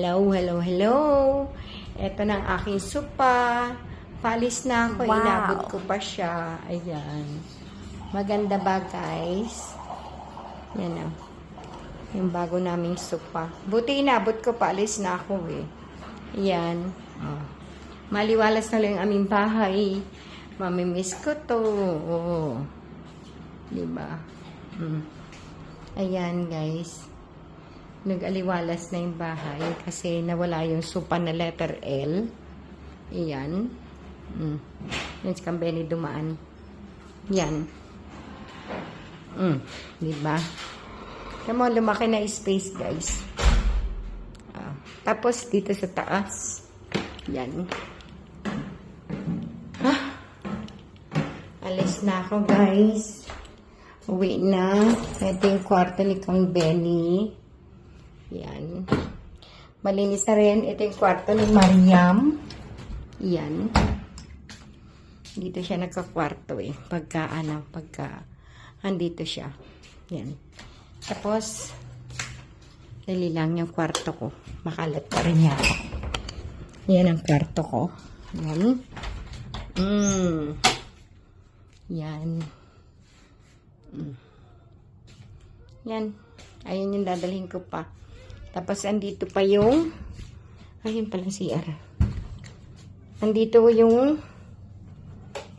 Hello, hello, hello. Ito na ang aking supa. Palis na ako. Wow. Inabot ko pa siya. Ayan. Maganda ba, guys? Yan na. Yung bago naming supa. Buti inabot ko. Palis na ako eh. Ayan. Oh. Maliwalas na lang ang aming bahay. Mamimiss ko to. Oh. Diba? Ayan, guys. Nag-aliwalas na yung bahay kasi nawala yung supa na letter L. Ayan. Yan si Kambeni dumaan. Yan. Diba? Naman, lumaki na space, guys. Tapos, dito sa taas. Yan. Alis na ako, guys. Uwi na. Ito yung kwarto ni Kang Benny. Yan. Malinis na rin. Ito yung kwarto ni Mariam. Yan. Dito siya nagka-kwarto eh. Pagka andito siya. Yan. Tapos, dali lang yung kwarto ko. Makalat pa rin yata. Yan ang kwarto ko. Yan. Yan. Yan. Ayun yung dadalhin ko pa. Tapos, andito pa yung ayun palang CR. Andito yung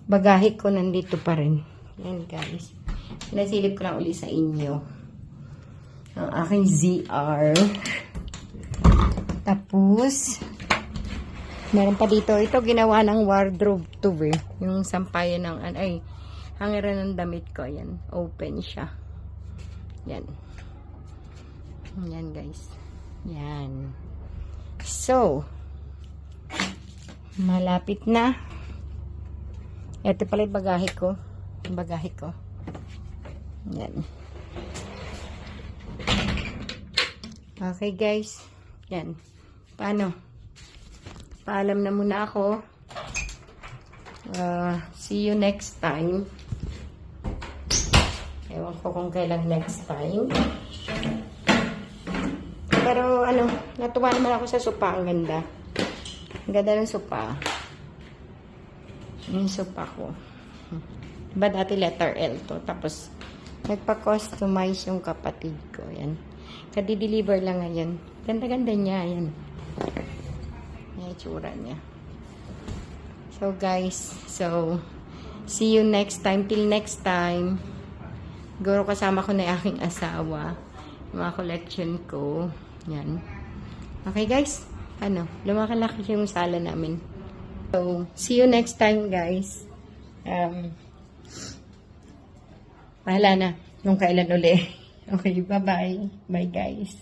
bagahe ko. Nandito pa rin. Yan, guys. Pinasilip ko lang uli sa inyo. Ang aking ZR. Tapos, meron pa dito. Ito, ginawa ng wardrobe to eh. Yung sampayan ng, hangiran ng damit ko. Ayan. Open siya. Yan. Yan, guys. Yan. So, malapit na. Ito pala yung bagahe ko. Yung bagahe ko. Yan. Okay, guys. Yan. Paano? Paalam na muna ako. See you next time. Ewan ko kung kailan next time. Pero natuwa naman ako sa sopa. Ang ganda. Ang ganda ng sopa. Yung sopa ko. Diba dati letter L to. Tapos, nagpa-customize yung kapatid ko. Yan. Kadi-deliver lang ngayon. Ganda-ganda niya. Yan. Yan yung tsura niya. So, guys. So, see you next time. Till next time. Siguro kasama ko na yung aking asawa. Yung mga collection ko. Yan. Okay, guys. Lumakalaki yung sala namin. So, see you next time, guys. Bahala na. Nung kailan uli. Okay, bye-bye. Bye, guys.